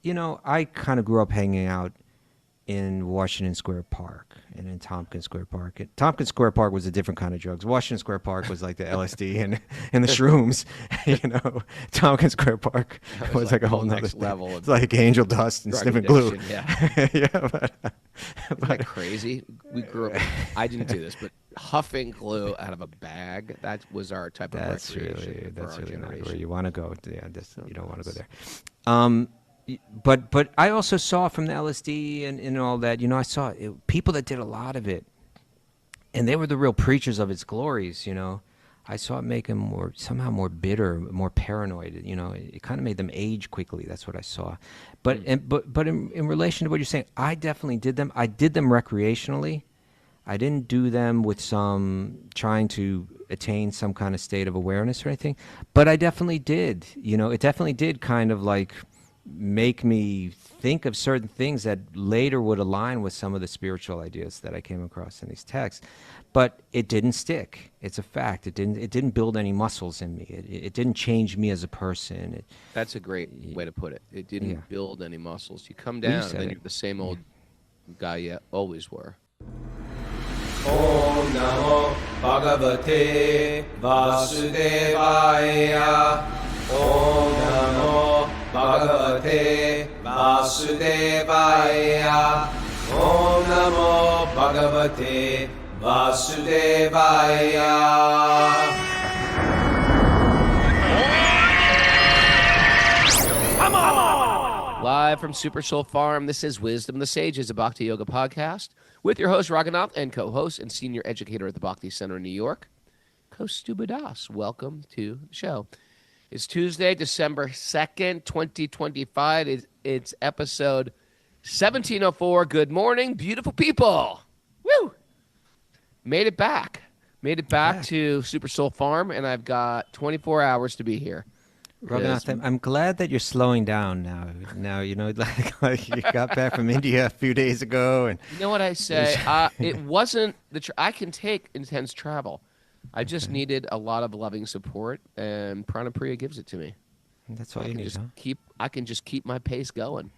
I kind of grew up hanging out in Washington Square Park and in Tompkins Square Park. Tompkins Square Park was a different kind of drugs. Washington Square Park was like the LSD and the Shrooms. Tompkins Square Park was like a whole nother next level of it's like angel dust and drug sniffing glue. addiction, yeah. Yeah, Isn't that crazy? We grew up. I didn't do this, but huffing glue out of a bag. That was our type of recreation for our really not generation. where you want to go. Yeah, you don't want to go there. But I also saw from the LSD and all that, I saw people that did a lot of it, and they were the real preachers of its glories. I saw it make them somehow more bitter, more paranoid. It kind of made them age quickly. That's what I saw. But in relation to what you're saying, I definitely did them. I did them recreationally. I didn't do them with trying to attain some kind of state of awareness or anything. But I definitely did. It definitely did kind of like make me think of certain things that later would align with some of the spiritual ideas that I came across in these texts. But it didn't stick. It's a fact. It didn't build any muscles in me. It didn't change me as a person. That's a great way to put it. It didn't build any muscles. You come down, and then you're the same old guy you always were. Om Namo Bhagavate Vasudevaya. Om Namo Bhagavate Vasudevaya. Om Namo Bhagavate Vasudevaya. Live from Super Soul Farm, this is Wisdom the Sages, a Bhakti Yoga podcast with your host, Raghunath, and co-host and senior educator at the Bhakti Center in New York, Kaustubha Das. Welcome to the show. It's Tuesday, December 2nd, 2025. It's episode 1704. Good morning, beautiful people. Woo! Made it back. To Super Soul Farm, and I've got 24 hours to be here. Raghunath, I'm glad that you're slowing down now. Now, like you got back from India a few days ago. And you know what I say? It wasn't I can take intense travel. I just needed a lot of loving support, and Pranapriya gives it to me. That's all you need, huh? I can just keep my pace going.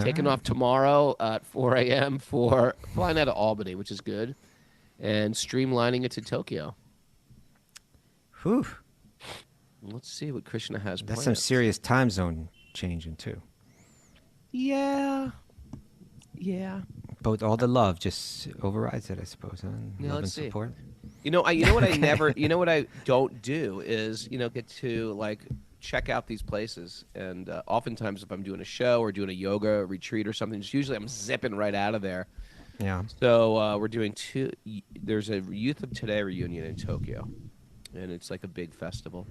Taking off tomorrow at 4 a.m. for flying out of Albany, which is good, and streamlining it to Tokyo. Whew. Let's see what Krishna has planned. That's some serious time zone changing, too. Yeah. But all the love just overrides it, I suppose, huh? Love and support. You know what I never, what I don't do is, get to like check out these places. And oftentimes if I'm doing a show or doing a yoga retreat or something, just usually I'm zipping right out of there. Yeah. So we're doing there's a Youth of Today reunion in Tokyo, and it's like a big festival.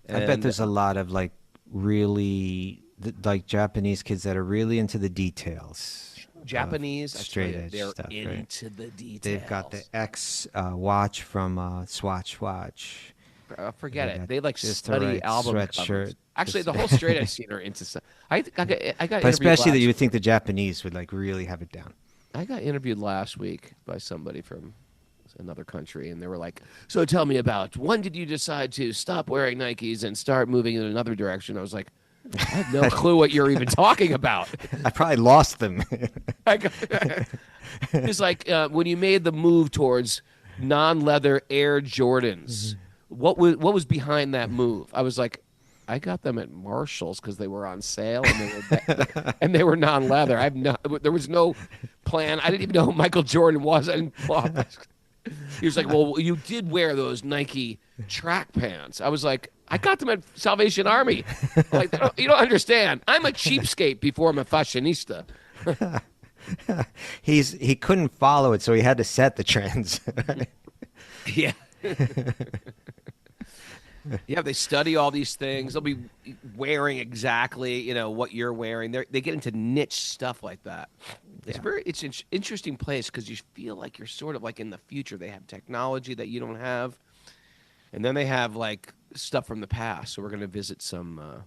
I bet there's a lot of like really like Japanese kids that are really into the details. Japanese, straight edge they're stuff, into the details. They've got the X watch from Swatch Watch. Forget it. They like just study right album sweatshirt. covers. Actually, the whole straight edge scene are into stuff. I got but especially that you would think the Japanese would like really have it down. I got interviewed last week by somebody from another country, and they were like, so tell me about when did you decide to stop wearing Nikes and start moving in another direction? I was like, I have no clue what you're even talking about. I probably lost them. It's like when you made the move towards non-leather Air Jordans, what was behind that move? I was like, I got them at Marshall's because they were on sale and they were non-leather. There was no plan. I didn't even know who Michael Jordan was. I didn't He was like, well, you did wear those Nike track pants. I was like, I got them at Salvation Army. Like, you don't understand. I'm a cheapskate before I'm a fashionista. He couldn't follow it, so he had to set the trends. Yeah. Yeah, they study all these things. They'll be wearing exactly, what you're wearing. They get into niche stuff like that. It's an interesting place because you feel like you're sort of like in the future. They have technology that you don't have, and then they have like stuff from the past. So we're going to visit some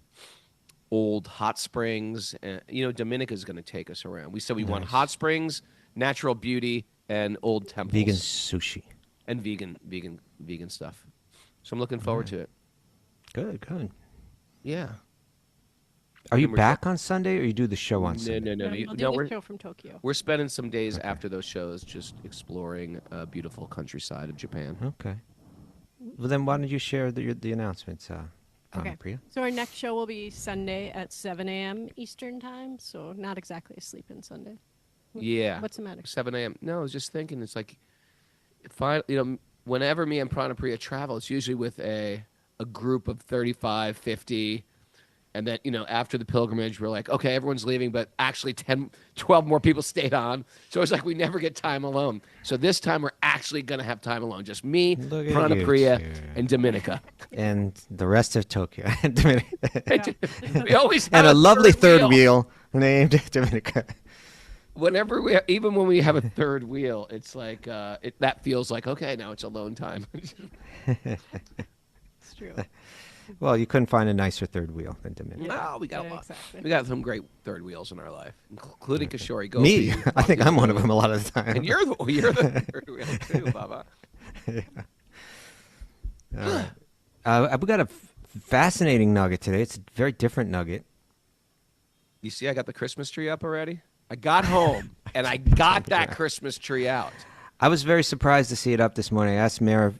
old hot springs. And, Dominica's going to take us around. We said we want hot springs, natural beauty, and old temples. Vegan sushi. And vegan stuff. So I'm looking forward to it. Good. Yeah. Are you And we're back on Sunday, or you do the show on No, Sunday? no, no. We'll do No, the we're show from Tokyo. we're spending some days after those shows just exploring a beautiful countryside of Japan. Okay. Well, then why don't you share the announcements, Okay. Priya? So our next show will be Sunday at 7 a.m. Eastern time. So not exactly a sleep-in Sunday. Yeah. What's the matter? 7 a.m. No, I was just thinking. It's like, whenever me and Pranapriya travel, it's usually with a group of 35, 50. And then, after the pilgrimage, we're like, okay, everyone's leaving, but actually 10, 12 more people stayed on. So it's like we never get time alone. So this time we're actually going to have time alone. Just me, Look at Pranapriya, you two. and Dominica. And the rest of Tokyo. We always have And a lovely third wheel. wheel named Dominica. Whenever even when we have a third wheel, it's like that feels like, okay, now it's alone time. It's true. Well, you couldn't find a nicer third wheel than Dominica. No, we got a Yeah, lot. exactly. We got some great third wheels in our life, including Kishori. Go Me? be- I think I'm one of them a lot of the time. And you're the third wheel too, Baba. We got a fascinating nugget today. It's a very different nugget. You see, I got the Christmas tree up already. I got home and I got that Christmas tree out. I was very surprised to see it up this morning. I asked Mara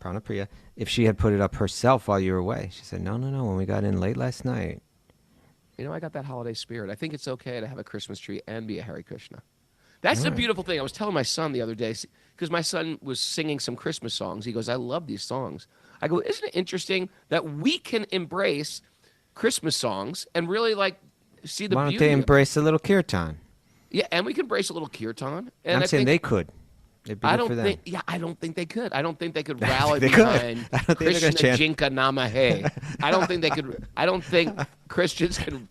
Pranapriya if she had put it up herself while you were away. She said, no, when we got in late last night. I got that holiday spirit. I think it's okay to have a Christmas tree and be a Hare Krishna. That's the Right. beautiful thing. I was telling my son the other day, because my son was singing some Christmas songs. He goes, I love these songs. I go, isn't it interesting that we can embrace Christmas songs and really see the Why don't beauty they of- embrace a little kirtan? Yeah, and we can embrace a little kirtan. And I'm I saying think, they could. It'd be I good don't for them. think. Yeah, I don't think they could. I don't think they could rally They could. behind I don't think they're Krishna gonna chant. Jinka Namahe. I don't think they could. I don't think Christians can.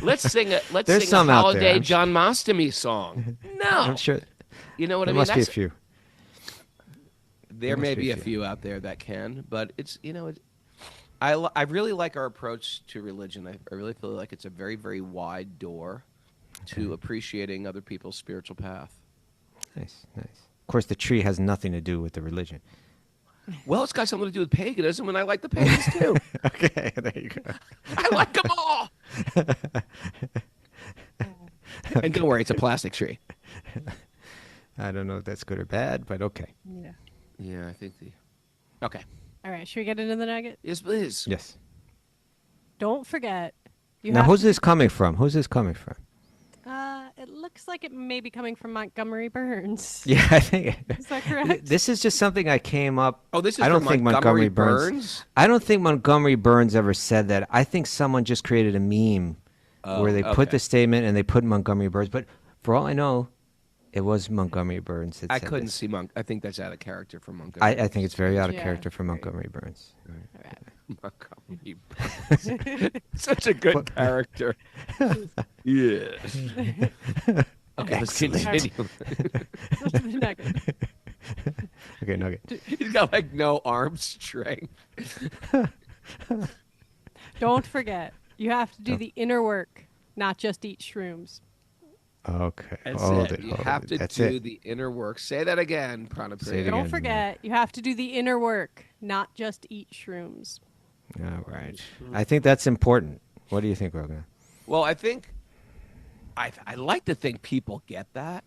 Let's sing a There's some out there, holiday I'm John Mastami song. No, I'm sure you know what there I mean. must be a few. There must may be be a a few. few out there that can, but it's I really like our approach to religion. I really feel like it's a very, very wide door to appreciating other people's spiritual path. Nice. Of course, the tree has nothing to do with the religion. Well, it's got something to do with paganism, and I like the pagans too. Okay, there you go. I like them all. And don't worry, it's a plastic tree. I don't know if that's good or bad, but okay. Yeah. Yeah, I think Okay. All right. Should we get into the nugget? Yes, please. Yes. Don't forget. Now, have who's to- this coming from? It looks like it may be coming from Montgomery Burns. Yeah, I think. Is that correct? This is just something I came up. Oh, this is I don't from think Montgomery Burns. Burns? I don't think Montgomery Burns ever said that. I think someone just created a meme where they put okay. the statement and they put Montgomery Burns. But for all I know, it was Montgomery Burns. That I said couldn't this. see I think that's out of character for Montgomery. I think it's very out of Yeah. character for Montgomery Burns. All right. Montgomery Burns. Such a good character. Yes. Okay, let's continue. Let's do the nugget. Okay, nugget. He's got no arm strength. Don't forget. You have to do the inner work, not just eat shrooms. Okay, That's hold it. it. You hold have it. to That's do it. the inner work. Say that again, Say it Pranapriya. again. Don't forget. You have to do the inner work, not just eat shrooms. All right. I think that's important. What do you think, Raghunath? Well, I think I like to think people get that.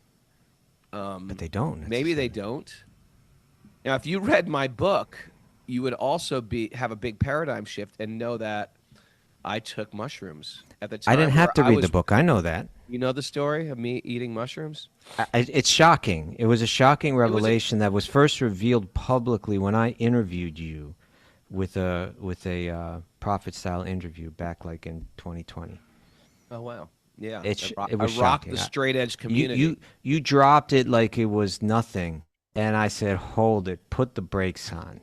But they don't. That's Maybe the they thing. don't. Now, if you read my book, you would also have a big paradigm shift and know that I took mushrooms at the time. I didn't have to where I read the was- book. I know that. You know the story of me eating mushrooms? It's shocking. It was a shocking was a- revelation that was first revealed publicly when I interviewed you with a prophet-style interview back like in 2020. Oh wow! Yeah, It I was rocked shocking. the straight edge community. You dropped it like it was nothing, and I said, "Hold it, put the brakes on,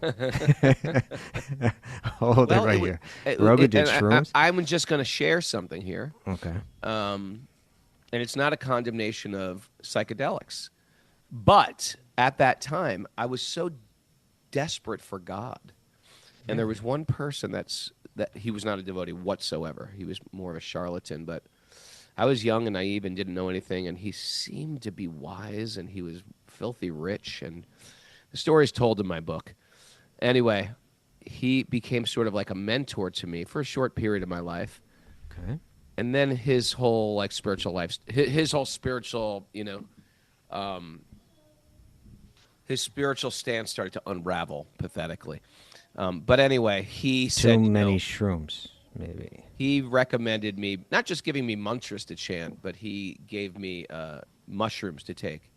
hold it right here." Roga did shrooms. I'm just going to share something here, Okay. and it's not a condemnation of psychedelics, but at that time I was so desperate for God, and there was one person that he was not a devotee whatsoever. He was more of a charlatan, but I was young and naive and didn't know anything, and he seemed to be wise, and he was filthy rich, and the story is told in my book. Anyway, he became sort of like a mentor to me for a short period of my life. Okay. and then his whole like spiritual life, his whole spiritual, his spiritual stance started to unravel pathetically. But anyway, he said, Too many shrooms, maybe. he recommended me not just giving me mantras to chant, but he gave me mushrooms to take.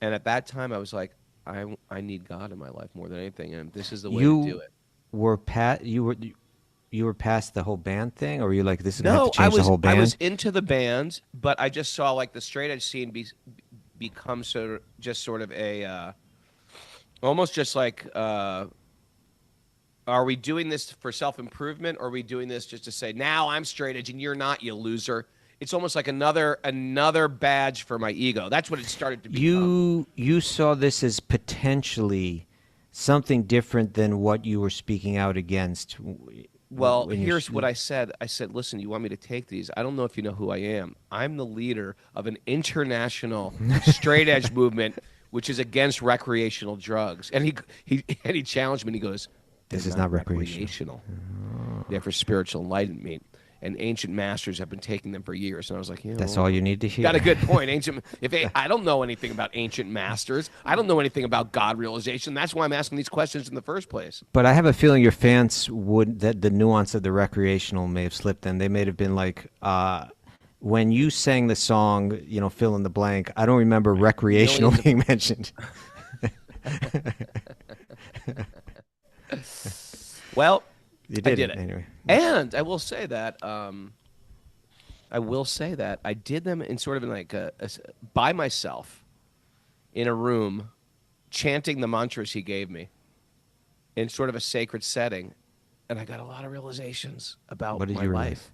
And at that time, I was like, I need God in my life more than anything, and this is the way to do it. You were past the whole band thing, or were you like, this is gonna have No, to change the whole band? I was into the band, but I just saw like the straight edge scene become sort of a almost just like are we doing this for self improvement, or are we doing this just to say now I'm straight edge and you're not, you loser? It's almost like another badge for my ego. That's what it started to become. You saw this as potentially something different than what you were speaking out against. Well, here's what I said. I said, listen, you want me to take these? I don't know if you know who I am. I'm the leader of an international straight edge movement, which is against recreational drugs. And he challenged me, and he goes, This is not recreational. They're for spiritual enlightenment. And ancient masters have been taking them for years. And I was like, That's all you need to hear. Got a good point. I don't know anything about ancient masters. I don't know anything about God realization. That's why I'm asking these questions in the first place. But I have a feeling your fans that the nuance of the recreational may have slipped them. They may have been like, when you sang the song, fill in the blank, I don't remember recreational being mentioned. Well, you did I did it anyway. And I will say that I did them in sort of like by myself in a room, chanting the mantras he gave me in sort of a sacred setting, and I got a lot of realizations about What did my you life. realize?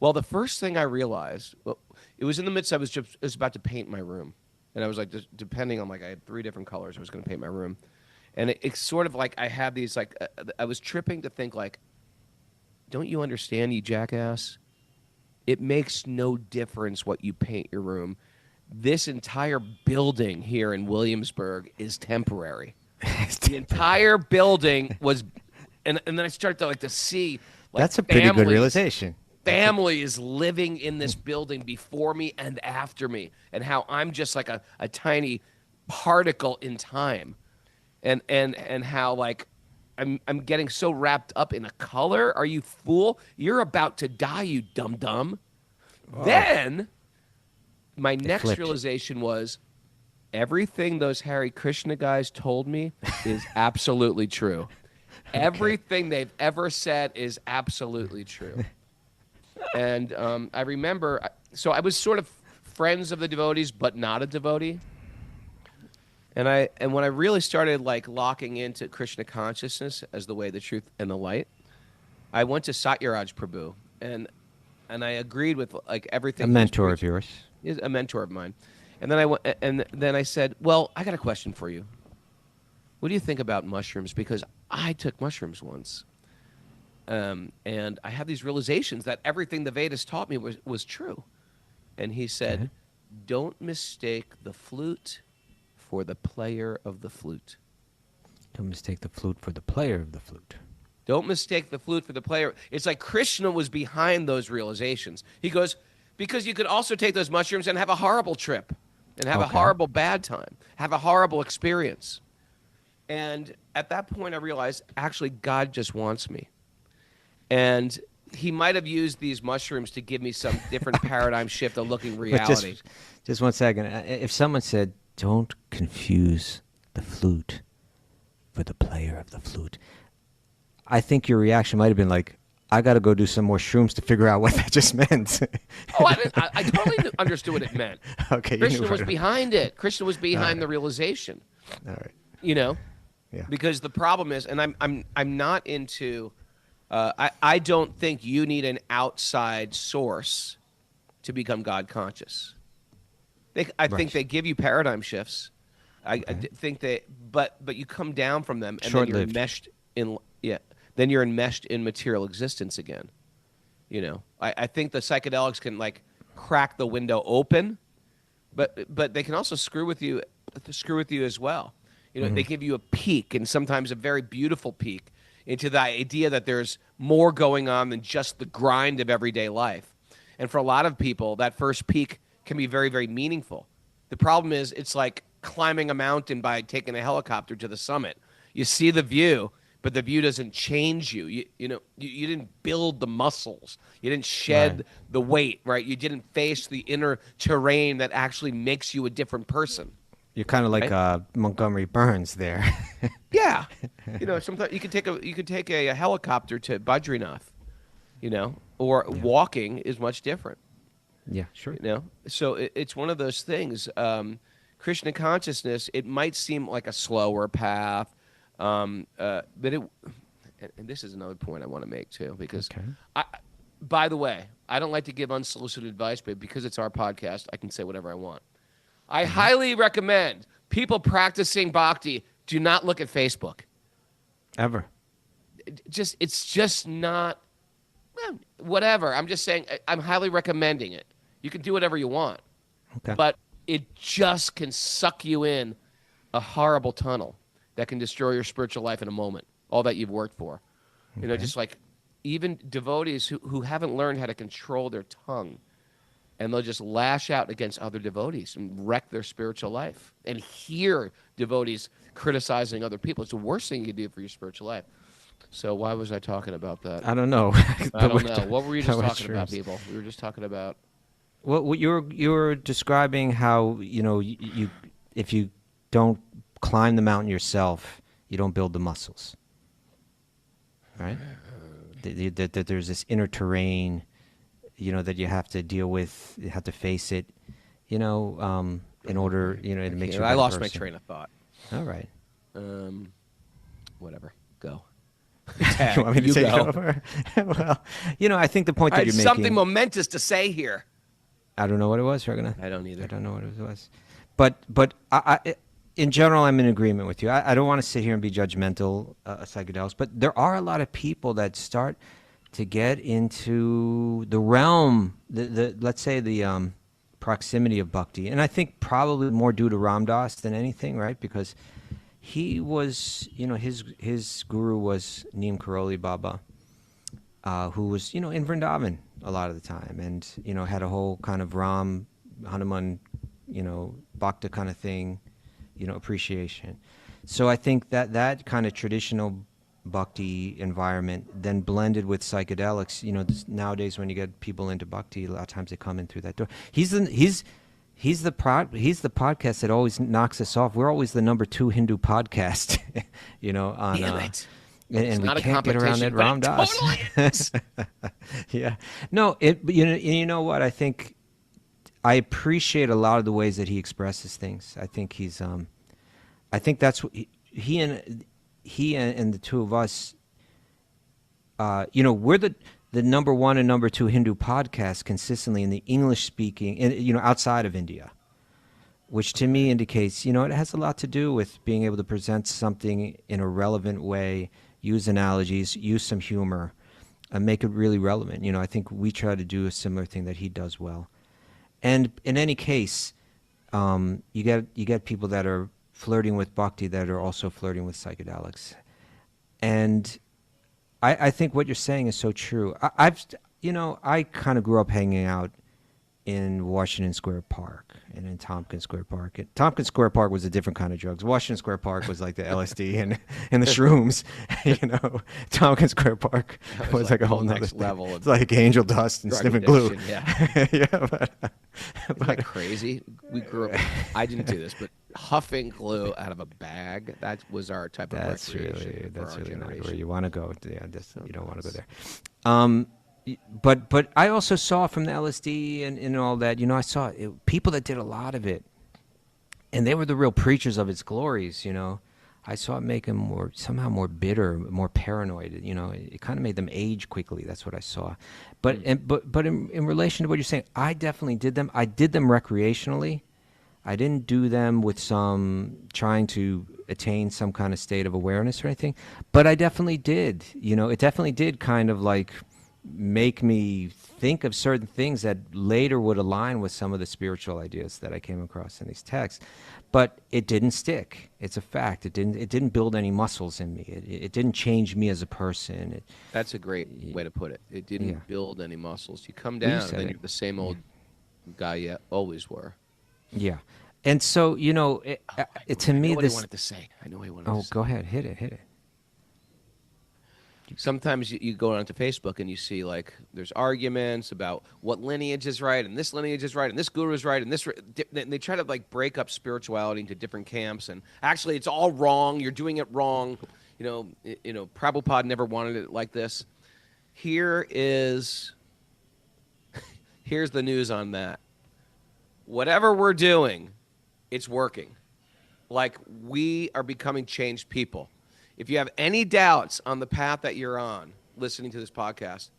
Well, the first thing I realized, it was in the midst. I was about to paint my room, and I was like, depending on I had 3 different colors, I was going to paint my room, and it's sort of like I had these I was tripping to think like, don't you understand, you jackass? It makes no difference what you paint your room. This entire building here in Williamsburg is temporary. The entire building was, and then I started to see. That's a pretty good realization. Families living in this building before me and after me, and how I'm just like a tiny particle in time, and how I'm getting so wrapped up in a color. Are you fool? You're about to die, you dum-dum. Oh. Then my next realization was everything those Hare Krishna guys told me is absolutely true. Okay. Everything they've ever said is absolutely true. And I remember, so I was sort of friends of the devotees, but not a devotee. And when I really started locking into Krishna consciousness as the way, the truth, and the light, I went to Satyaraj Prabhu, and I agreed with everything. A mentor of yours. Is a mentor of mine, and then I said, well, I got a question for you. What do you think about mushrooms? Because I took mushrooms once, and I have these realizations that everything the Vedas taught me was true. And he said, don't mistake the flute for the player of the flute. Don't mistake the flute for the player of the flute. Don't mistake the flute for the player. It's like Krishna was behind those realizations. He goes, because you could also take those mushrooms and have a horrible trip and have a horrible bad time, have a horrible experience. And at that point, I realized, actually, God just wants me. And he might have used these mushrooms to give me some different paradigm shift of looking reality. Just 1 second. If someone said, don't confuse the flute for the player of the flute, I think your reaction might have been like, I got to go do some more shrooms to figure out what that just meant. I totally understood what it meant. Okay, Krishna was behind it. Krishna was behind the realization. All right. Yeah. Because the problem is, and I'm not into. I don't think you need an outside source to become God conscious. I think they give you paradigm shifts. I think but you come down from them, and then you're enmeshed in. Yeah. Then you're enmeshed in material existence again. I think the psychedelics can crack the window open, but they can also screw with you as well. They give you a peek, and sometimes a very beautiful peek, into the idea that there's more going on than just the grind of everyday life. And for a lot of people, that first peak can be very, very meaningful. The problem is it's like climbing a mountain by taking a helicopter to the summit. You see the view, but the view doesn't change you. You didn't build the muscles. You didn't shed the weight, right? You didn't face the inner terrain that actually makes you a different person. You're kind of like Montgomery Burns there. Yeah, sometimes you could take a helicopter to Badrinath, or walking is much different. Yeah, sure. So it's one of those things. Krishna consciousness, it might seem like a slower path, but and this is another point I want to make too, because by the way, I don't like to give unsolicited advice, but because it's our podcast, I can say whatever I want. I highly recommend people practicing bhakti do not look at Facebook. Ever. It's just not, whatever. I'm just saying, I'm highly recommending it. You can do whatever you want. Okay. But it just can suck you in a horrible tunnel that can destroy your spiritual life in a moment, all that you've worked for. Just like even devotees who haven't learned how to control their tongue, and they'll just lash out against other devotees and wreck their spiritual life. And hear devotees criticizing other people. It's the worst thing you can do for your spiritual life. So why was I talking about that? I don't know. I don't know. What were we just talking about, people? We were just talking about... Well, you were describing how, you if you don't climb the mountain yourself, you don't build the muscles. Right? That there's this inner terrain, that you have to deal with, you have to face it, in order, to make sure. I lost my train of thought. All right. Whatever. Go. You want me to take over? Well, I think the point that you're making. Something momentous to say here. I don't know what it was, Raghunath. I don't either. I don't know what it was. But I in general, I'm in agreement with you. I don't want to sit here and be judgmental of psychedelics, but there are a lot of people that start to get into the realm, let's say the proximity of bhakti. And I think probably more due to Ram Dass than anything, right? Because he was, his guru was Neem Karoli Baba, who was, in Vrindavan a lot of the time, and, had a whole kind of Ram, Hanuman, bhakta kind of thing, appreciation. So I think that kind of traditional bhakti environment then blended with psychedelics, nowadays when you get people into bhakti, a lot of times they come in through that door. He's the podcast that always knocks us off. We're always the number 2 Hindu podcast, on Damn it. and we not a can't get around it. competition, Ram but it Dass. totally is. Yeah. No, you know what? I think I appreciate a lot of the ways that he expresses things. I think he's I think that's what he and the two of us, we're the number 1 and number 2 Hindu podcast consistently in the English speaking, outside of India, which to me indicates, it has a lot to do with being able to present something in a relevant way, use analogies, use some humor, and make it really relevant. I think we try to do a similar thing that he does well. And in any case, you get people that are flirting with bhakti that are also flirting with psychedelics. And I think what you're saying is so true. I kind of grew up hanging out in Washington Square Park and in Tompkins Square Park. Tompkins Square Park was a different kind of drugs. Washington Square Park was like the LSD and the Shrooms. Tompkins Square Park was like a whole nother next level. It's like angel dust and sniffing glue. Yeah. Yeah, but Isn't that crazy? We grew up. I didn't do this, but huffing glue out of a bag. That was our type of recreation. That's for our really not where generation. you want to go. Yeah, you don't want to go there. But I also saw from the LSD and all that, I saw people that did a lot of it, and they were the real preachers of its glories, I saw it make them somehow more bitter, more paranoid, it kind of made them age quickly. That's what I saw. But in relation to what you're saying, I definitely did them. I did them recreationally. I didn't do them with trying to attain some kind of state of awareness or anything, but I definitely did. It definitely did kind of like make me think of certain things that later would align with some of the spiritual ideas that I came across in these texts. But it didn't stick. It's a fact. It didn't build any muscles in me. It didn't change me as a person. That's a great way to put it. It didn't Yeah. build any muscles. You come You down, said and then it. you're the same old guy you always were. Yeah. And so, you know, to I know me, what this. he wanted to say. I know what he wanted to Oh, say. go ahead. Hit it. Sometimes you go onto Facebook and you see like there's arguments about what lineage is right and this lineage is right and this guru is right and this and they try to like break up spirituality into different camps, and actually it's all wrong. You're doing it wrong. You know, Prabhupada never wanted it like this. Here's the news on that. Whatever we're doing, it's working. Like, we are becoming changed people. If you have any doubts on the path that you're on, listening to this podcast,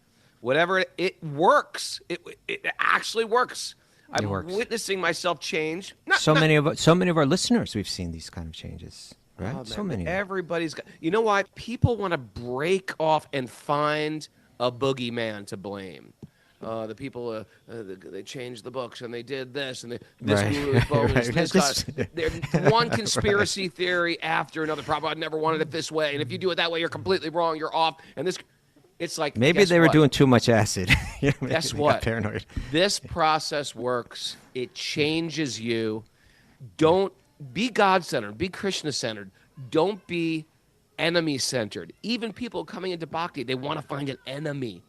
whatever, it works. It actually works. I'm works. witnessing myself change. So many of our listeners, we've seen these kind of changes, right? Oh, So man, many. Everybody's got. You know why? People want to break off and find a boogeyman to blame. The people they changed the books and they did this and this Right. guru is bogus. Right. This guy, there's one conspiracy theory after another. Prabhupada never wanted it this way, and if you do it that way, you're completely wrong. You're off. And this, it's like Maybe guess they were what? doing too much acid. You know, maybe Guess they got what? Paranoid. This process works. It changes you. Don't be God-centered. Be Krishna-centered. Don't be enemy-centered. Even people coming into Bhakti, they want to find an enemy.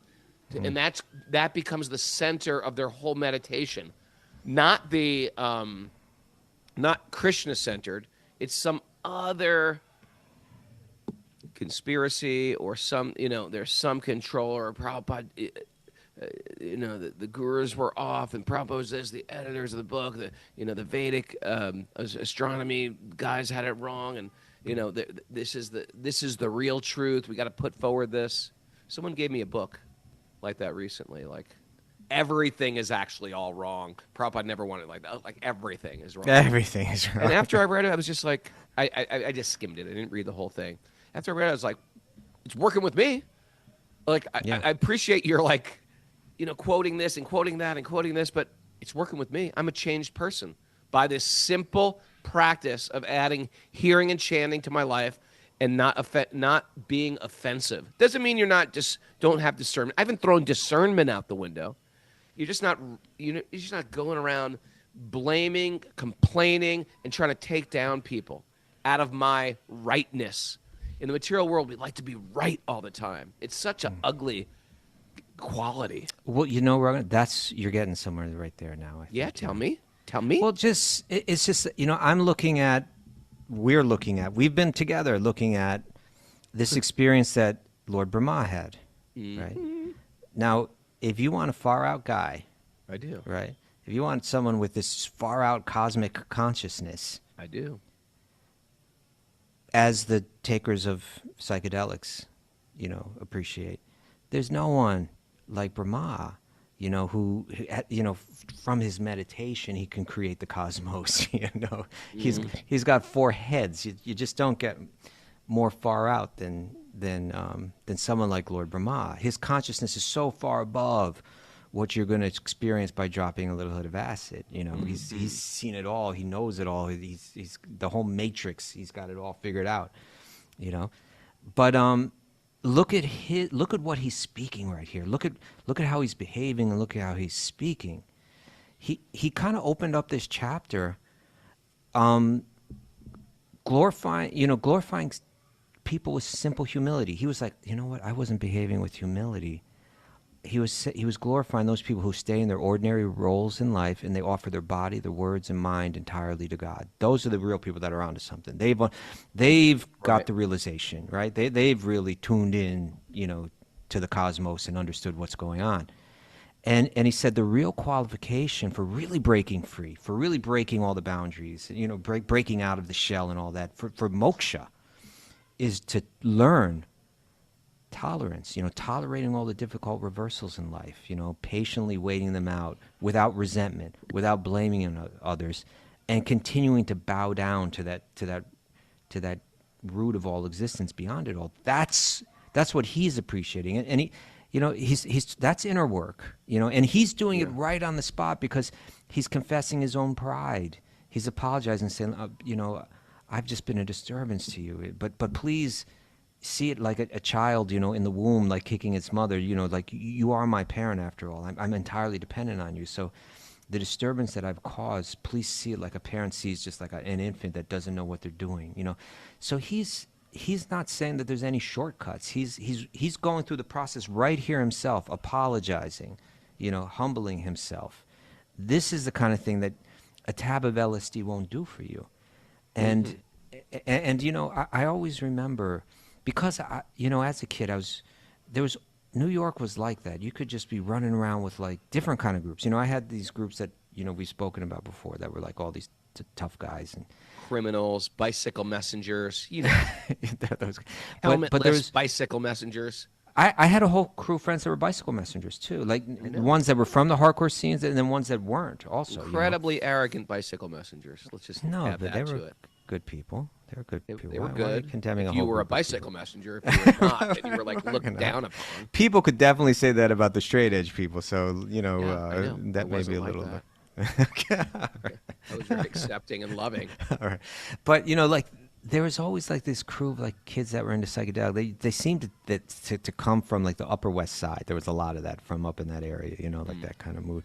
And that becomes the center of their whole meditation. Not the not Krishna-centered. It's some other conspiracy or some, there's some controller or Prabhupada, the gurus were off and Prabhupada says the editors of the book, the Vedic astronomy guys had it wrong, and this is the real truth. We got to put forward this. Someone gave me a book like that recently, like everything is actually all wrong. Prabhupada never wanted it like that. Like everything is wrong. Everything is wrong. And after I read it, I was just like, I just skimmed it. I didn't read the whole thing. After I read it, I was like, it's working with me. Like, I appreciate your like, quoting this and quoting that and quoting this, but it's working with me. I'm a changed person by this simple practice of adding hearing and chanting to my life and not being offensive. Doesn't mean you're not don't have discernment. I haven't thrown discernment out the window. You're just not going around blaming, complaining, and trying to take down people out of my rightness. In the material world, we like to be right all the time. It's such an ugly quality. Well, you're getting somewhere right there now. I think. Yeah, tell me. Well, it's just, we've been together looking at this experience that Lord Brahmā had, right? Now, if you want a far out guy, I do. right? If you want someone with this far out cosmic consciousness, I do. as the takers of psychedelics, appreciate, there's no one like Brahmā, who from his meditation, he can create the cosmos, He's got 4 heads. You just don't get more far out than someone like Lord Brahmā. His consciousness is so far above what you're going to experience by dropping a little bit of acid. He's seen it all. He knows it all. He's the whole matrix. He's got it all figured out, But look at what he's speaking right here. Look at how he's behaving and look at how he's speaking. He kind of opened up this chapter, glorifying people with simple humility. He was like, you know what? I wasn't behaving with humility. He was glorifying those people who stay in their ordinary roles in life and they offer their body, their words, and mind entirely to God. Those are the real people that are onto something. They've got the realization, right? They've really tuned in, to the cosmos and understood what's going on. And he said the real qualification for really breaking free, for really breaking all the boundaries, breaking out of the shell and all that, for moksha, is to learn tolerance, tolerating all the difficult reversals in life, patiently waiting them out without resentment, without blaming others, and continuing to bow down to that root of all existence beyond it all. That's what he's appreciating. And he's that's inner work, and he's doing it Yeah. right on the spot because he's confessing his own pride. He's apologizing, saying, I've just been a disturbance to you, but please see it like a child, in the womb, like kicking its mother, like you are my parent after all. I'm entirely dependent on you. So the disturbance that I've caused, please see it like a parent sees just like an infant that doesn't know what they're doing, So he's not saying that there's any shortcuts. He's going through the process right here himself, apologizing, humbling himself. This is the kind of thing that a tab of LSD won't do for you. And I always remember, because as a kid New York was like that. You could just be running around with like different kind of groups. I had these groups that we've spoken about before that were like all these tough guys and Criminals, bicycle messengers, those. helmetless there's bicycle messengers. I had a whole crew of friends that were bicycle messengers too, like ones that were from the hardcore scenes and then ones that weren't also. Incredibly arrogant bicycle messengers. Let's just No, add but that they to were it. good people. They were good people. They were Why are you good. condemning If a you whole were a group of bicycle messenger, if you were not, then you were like looked down upon. people could definitely say that about the straight edge people. So I know. that I may be wasn't a like little that. bit. I was very accepting and loving. All right, but like there was always like this crew of like kids that were into psychedelic. They seemed to come from like the Upper West Side. There was a lot of that from up in that area, like that kind of mood.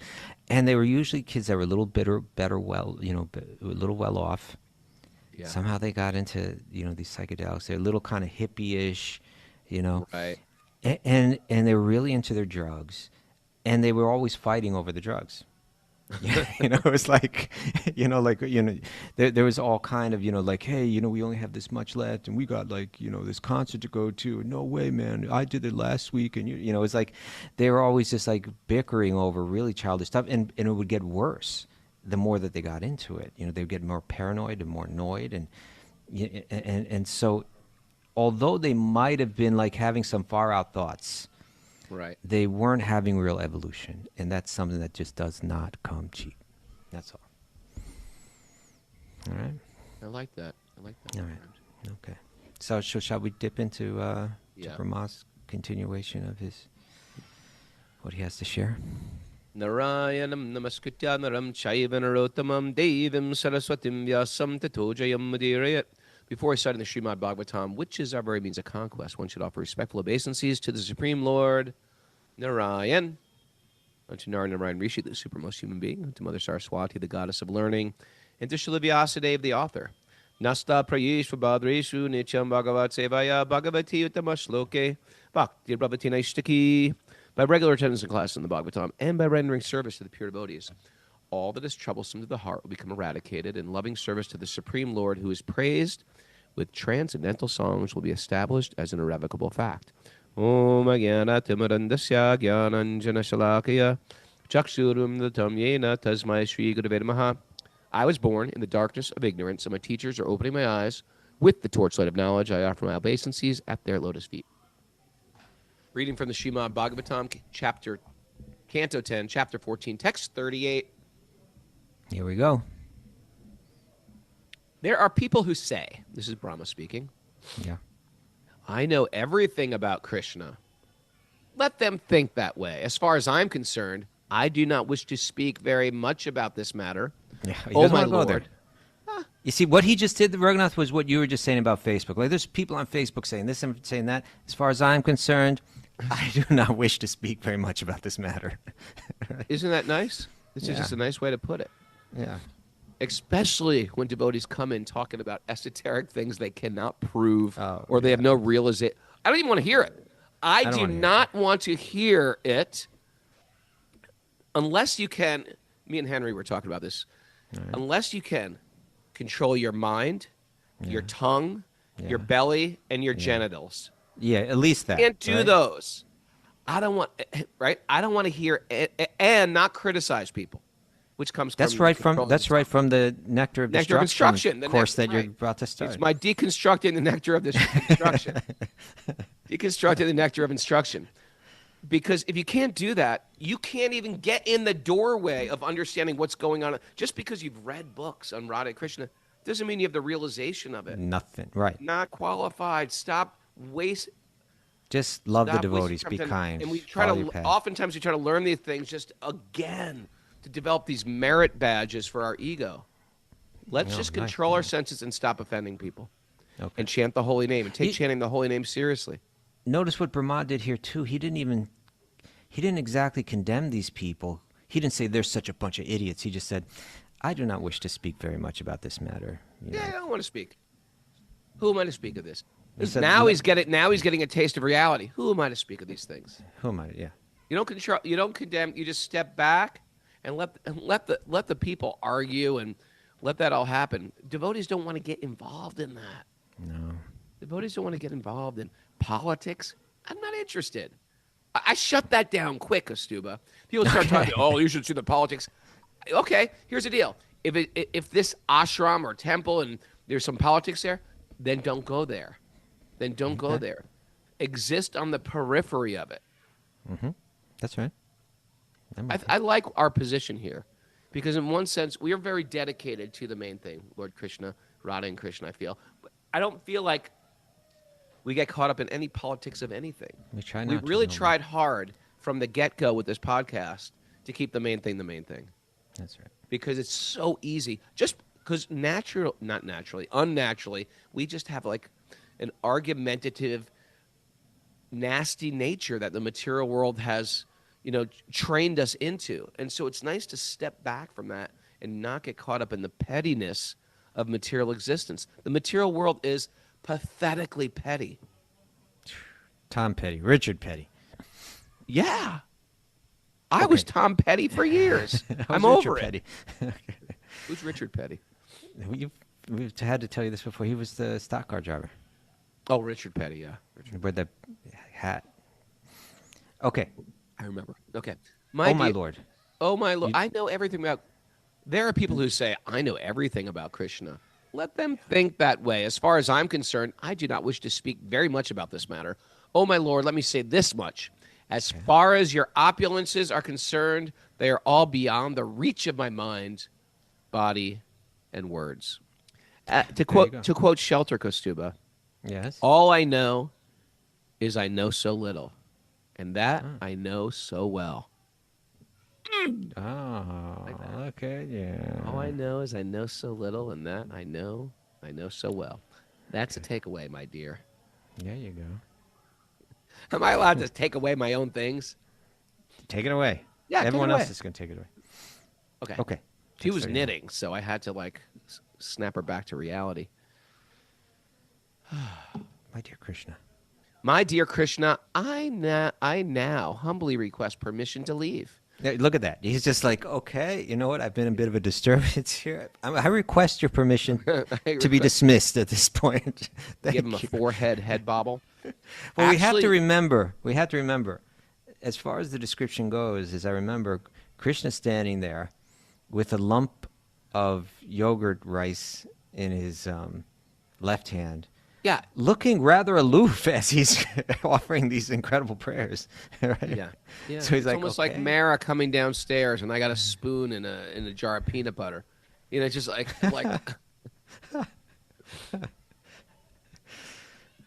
And they were usually kids that were a little better, well, a little well off. Yeah. Somehow they got into these psychedelics. They're a little kind of hippie-ish, Right. and they were really into their drugs, and they were always fighting over the drugs. It was like, there was all kind of, like, hey, we only have this much left, and we got like, this concert to go to. No way, man, I did it last week, and it was like they were always just like bickering over really childish stuff, and it would get worse the more that they got into it. They would get more paranoid and more annoyed, and so although they might have been like having some far out thoughts, Right. they weren't having real evolution, and that's something that just does not come cheap. That's all. All right. I like that. All right. my friend. Okay. So shall we dip into Yeah. Brahma's continuation of what he has to share? Narayanam namaskritya naram chaiva narottamam devim saraswatim vyasam tato jayam mudirayat. Before reciting the Śrīmad-Bhāgavatam, which is our very means of conquest, one should offer respectful obeisances to the Supreme Lord Narayan, unto Narayan Rishi, the supermost human being, to Mother Saraswati, the goddess of learning, and to Srila Vyasadeva, the author. Nasta prayeshva badreshu nityam bhagavat sevaya bhagavati utamashloke bhakti bhavati naishtaki. By regular attendance in class in the Bhagavatam and by rendering service to the pure devotees, all that is troublesome to the heart will become eradicated, and loving service to the Supreme Lord, who is praised with transcendental songs, will be established as an irrevocable fact. Om Agyana Timarandasya Gyananjana Shalakaya Chakshurum Datam Yena Tasmai Shri Gurave Namaha. I was born in the darkness of ignorance, and my teachers are opening my eyes with the torchlight of knowledge. I offer my obeisances at their lotus feet. Reading from the Śrīmad-Bhāgavatam, Canto 10, Chapter 14, Text 38. Here we go. There are people who say, this is Brahma speaking, Yeah. I know everything about Krishna. Let them think that way. As far as I'm concerned, I do not wish to speak very much about this matter. Yeah. He Oh, doesn't my wanna go there. Lord. You see, what he just did, Raghunath, was what you were just saying about Facebook. Like, there's people on Facebook saying this and saying that. As far as I'm concerned, I do not wish to speak very much about this matter. Isn't that nice? This is Yeah. just a nice way to put it. Yeah. Especially when devotees come in talking about esoteric things they cannot prove Oh, or they have no realization. I don't even want to hear it. I don't do wanna hear not want to hear it unless you can. Me and Henry were talking about this. Unless you can control your mind, your tongue, your Yeah. belly, and your genitals. Yeah, at least that. Can't do right? those. I don't want, right? I don't want to hear and not criticize people, which comes That's from right controlling from yourself. the Nectar of Nectar of Destruction Instruction, the course next- that you're right. about to start. It's my deconstructing the nectar of this instruction. Deconstructing the nectar of instruction. Because if you can't do that, you can't even get in the doorway of understanding what's going on. Just because you've read books on Radha and Krishna doesn't mean you have the realization of it. Nothing. Right. Not qualified. Stop waste. Just love the Stop devotees. wasting Be time. kind. And we try follow to, your path. oftentimes we try to learn these things just again to develop these merit badges for our ego. Let's Oh, just nice. control our senses and stop offending people. Okay. And chant the holy name and take You- chanting the holy name seriously. Notice what Brahma did here too. He didn't exactly condemn these people. He didn't say they're such a bunch of idiots. He just said, I do not wish to speak very much about this matter. You Yeah, know. I don't want to speak. Who am I to speak of this? He said, Now he's getting a taste of reality. Who am I to speak of these things? Who am I? Yeah. You don't control. You don't condemn. You just step back and let the people argue and let that all happen. Devotees don't want to get involved in that. No. Devotees don't want to get involved in politics. I'm not interested. I shut that down quick, Kaustubha. People start talking. Oh, you should see the politics. Okay, here's the deal. If this ashram or temple and there's some politics there, then don't go there. Then don't go there. Exist on the periphery of it. Mm-hmm. That's right. I like our position here because in one sense, we are very dedicated to the main thing, Lord Krishna, Radha and Krishna, I feel. But I don't feel like we get caught up in any politics of anything. We try We not to, really no. tried hard from the get-go with this podcast to keep the main thing the main thing That's right. because it's so easy. Just because unnaturally, we just have like an argumentative, nasty nature that the material world has, trained us into. And so it's nice to step back from that and not get caught up in the pettiness of material existence. The material world is pathetically petty. Tom Petty, Richard Petty. Yeah. I was Tom Petty for years. I'm over it. Who's Richard Petty? We've had to tell you this before. He was the stock car driver. Oh, Richard Petty, yeah. He wore the hat. Okay. I remember. Okay. Oh, my Lord. Oh, my Lord. I know everything about... There are people who say, I know everything about Krishna. Let them think that way. As far as I'm concerned, I do not wish to speak very much about this matter. Oh, my Lord, let me say this much. As far as your opulences are concerned, they are all beyond the reach of my mind, body, and words. To quote Shelter Kaustubha, Yes. all I know is I know so little, and that I know so well. Oh, okay, yeah. All I know is I know so little, and that I know so well. That's a takeaway, my dear. There you go. Am I allowed to take away my own things? Take it away. Yeah, take it Everyone away. else is going to take it away. Okay. Okay. She was So, yeah. knitting, so I had to snap her back to reality. My dear Krishna. My dear Krishna, I now humbly request permission to leave. Yeah, look at that. He's just like, okay, you know what? I've been in a bit of a disturbance here. I request your permission to be dismissed at this point. Thank Give him a you. forehead head bobble. Well, we have to Actually- remember, as far as the description goes, is I remember Krishna standing there with a lump of yogurt rice in his left hand, Yeah. looking rather aloof as he's offering these incredible prayers. Right? Yeah. Yeah. So he's it's like, almost okay. like Mara coming downstairs, and I got a spoon in a jar of peanut butter. Just like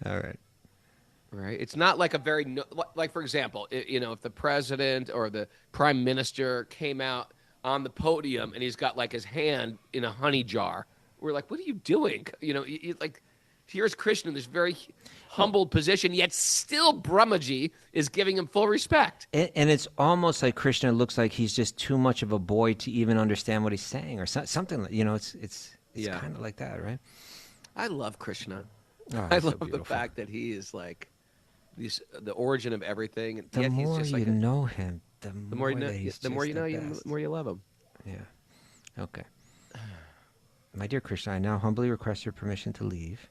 All right. right. It's not like a very like for example, if the president or the prime minister came out on the podium and he's got like his hand in a honey jar, we're like, what are you doing? Like. Here's Krishna in this very humbled position, yet still Brahmaji is giving him full respect. And it's almost like Krishna looks like he's just too much of a boy to even understand what he's saying, or something. It's Yeah. kind of like that, right? I love Krishna. Oh, I he's so love the beautiful. fact that he is like the origin of everything, and The yet he's more just you like know him, the more you know, that he's the more just you know, the the best. more you love him. Yeah. Okay. My dear Krishna, I now humbly request your permission to leave.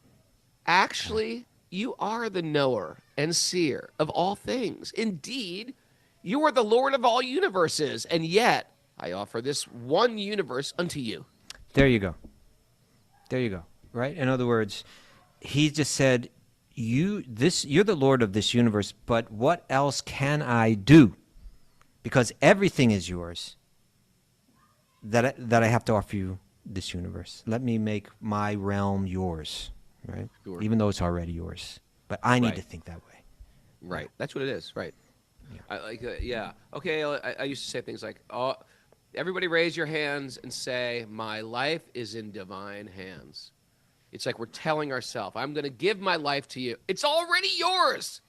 Actually, you are the knower and seer of all things. Indeed, you are the Lord of all universes, and yet I offer this one universe unto you. There you go. There you go. Right? In other words, he just said, you're the Lord of this universe, but what else can I do? Because everything is yours that I have to offer you this universe. Let me make my realm yours, right? Sure. Even though it's already yours. But I need Right. to think that way. Right. That's what it is. Right. I like. Yeah. Okay. I used to say things like, "Oh, everybody, raise your hands and say, my life is in divine hands." It's like we're telling ourselves, "I'm going to give my life to you. It's already yours.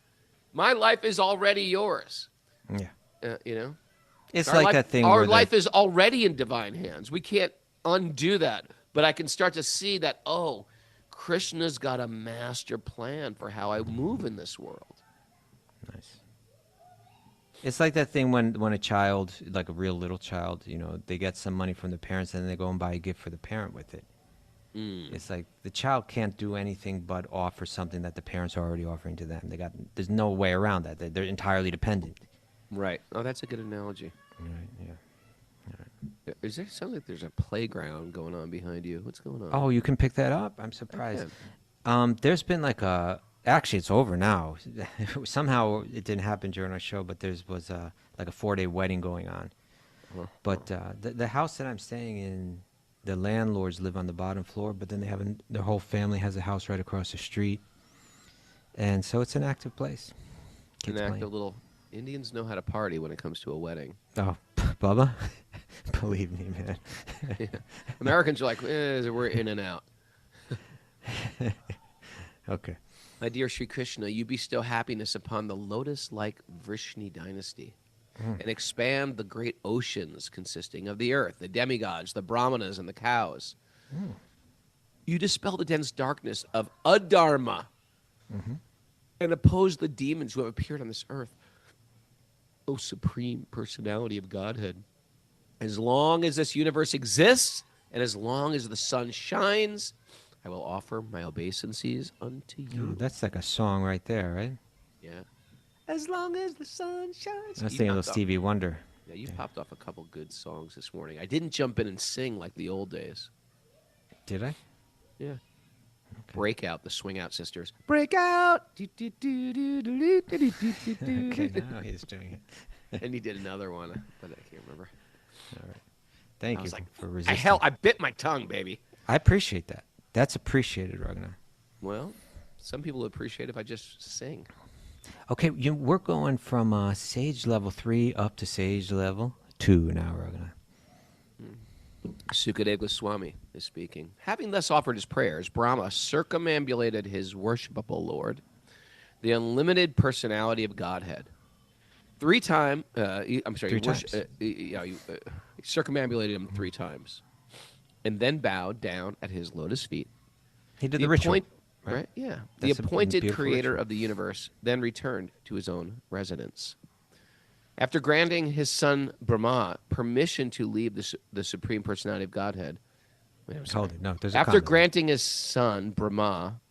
My life is already yours." Yeah. You know. It's Our like life, that thing our where life is already in divine hands. We can't undo that. But I can start to see that, oh, Krishna's got a master plan for how I move in this world. Nice. It's like that thing when a child, like a real little child, you know, they get some money from the parents and then they go and buy a gift for the parent with it. It's like the child can't do anything but offer something that the parents are already offering to them. There's no way around that. They're entirely dependent. Right. Oh, that's a good analogy. Right, yeah. Is there sounds like there's a playground going on behind you? What's going on? Oh, you can pick that up? I'm surprised. There's been like actually it's over now. Somehow it didn't happen during our show, but was like a 4-day wedding going on. But the house that I'm staying in, the landlords live on the bottom floor, but then their whole family has a house right across the street. And so it's an active place. Kids An active playing. little Indians know how to party when it comes to a wedding. Oh, Bubba? Believe me, man. Yeah. Americans are like, we're in and out. Okay. My dear Sri Krishna, you bestow happiness upon the lotus-like Vrishni dynasty and expand the great oceans consisting of the earth, the demigods, the brahmanas, and the cows. You dispel the dense darkness of adharma and oppose the demons who have appeared on this earth. O Supreme Personality of Godhead, as long as this universe exists and as long as the sun shines, I will offer my obeisances unto you. Oh, that's like a song right there, right? Yeah. As long as the sun shines. I was thinking of Stevie Wonder. Yeah, you popped off a couple good songs this morning. I didn't jump in and sing like the old days. Did I? Yeah. Breakout, the Swing Out Sisters. Breakout! Okay, now he's doing it. And he did another one, but I can't remember. All right. Thank I you was like, for resisting. I bit my tongue, baby. I appreciate that. That's appreciated, Raghunath. Well, some people appreciate if I just sing. Okay, we're going from Sage level 3 up to Sage level 2 now, Raghunath. Sukadeva Goswami is speaking. Having thus offered his prayers, Brahma circumambulated his worshipable Lord, the unlimited personality of Godhead. He circumambulated him 3 times, and then bowed down at his lotus feet. He did the ritual. Right? Yeah. That's The a appointed beautiful creator ritual. of the universe then returned to his own residence. After granting his son Brahma permission to leave the Supreme Personality of Godhead. Wait, I'm sorry. Hold it. No, there's a After comment. granting his son Brahma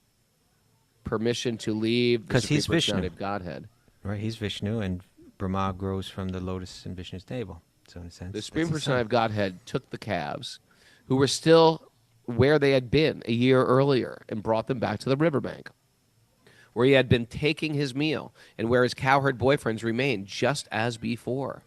permission to leave the 'Cause Supreme he's Vishnu. Personality of Godhead, Right, he's Vishnu, and Brahma grows from the lotus in Vishnu's navel. So in a sense, the Supreme that's the Personality son. of Godhead took the calves, who were still where they had been a year earlier, and brought them back to the riverbank, where he had been taking his meal, and where his cowherd boyfriends remained just as before.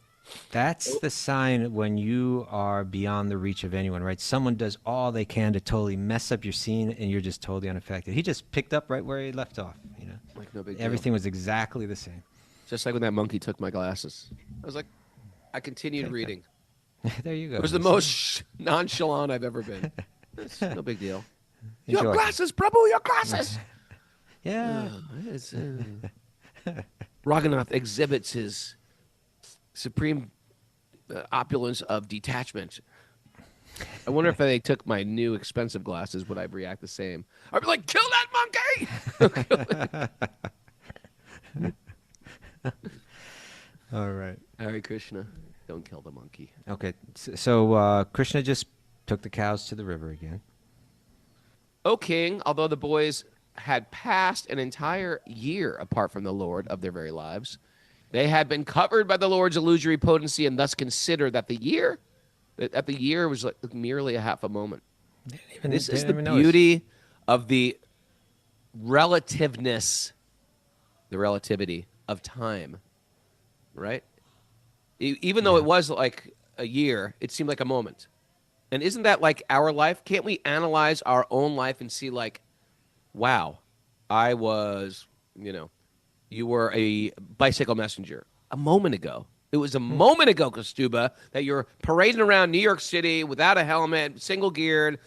That's the sign when you are beyond the reach of anyone, right? Someone does all they can to totally mess up your scene, and you're just totally unaffected. He just picked up right where he left off, you know? Like no big deal. Everything was exactly the same. Just like when that monkey took my glasses. I was like, I continued Okay. reading. There you go. It was the most nonchalant I've ever been. It's no big deal. Your Enjoy. glasses, Prabhu, your glasses! Yeah. Raghunath exhibits his supreme opulence of detachment. I wonder if they took my new expensive glasses, would I react the same? I'd be like, kill that monkey! All right. Hare Krishna, don't kill the monkey. Okay. So Krishna just took the cows to the river again. O king, although the boys had passed an entire year apart from the Lord of their very lives, they had been covered by the Lord's illusory potency and thus considered that the year was like merely a half a moment. This is the beauty of the relativeness, the relativity of time, right? Even though it was like a year, it seemed like a moment. And isn't that like our life? Can't we analyze our own life and see like, wow, I was, You were a bicycle messenger a moment ago. It was a moment ago, Kaustubha, that you're parading around New York City without a helmet, single geared,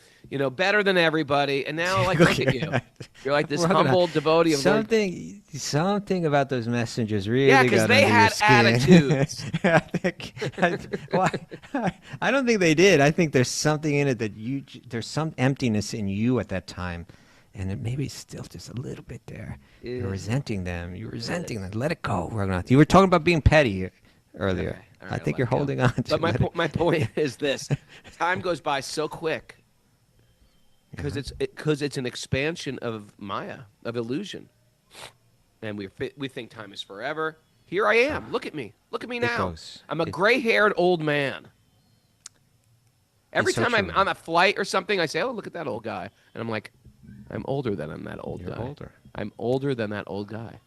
better than everybody. And now, like, look at you. You're like this humble devotee of Lord. Something about those messengers really Yeah, because got they under had your skin. attitudes. I don't think they did. I think there's something in it that there's some emptiness in you at that time. And it maybe it's still just a little bit there. Yeah. You're resenting them. You're resenting them. Let it go, Raghunath. You were talking about being petty earlier. All right, I think let you're it go. holding on to But it. my point is this: time goes by so quick because it's an expansion of Maya, of illusion, and we think time is forever. Here I am. Look at me. Look at me now. I'm a gray-haired old man. Every It's so time I'm true. on a flight or something, I say, "Oh, look at that old guy," and I'm like, "I'm older than that old You're guy. older. I'm older than that old guy."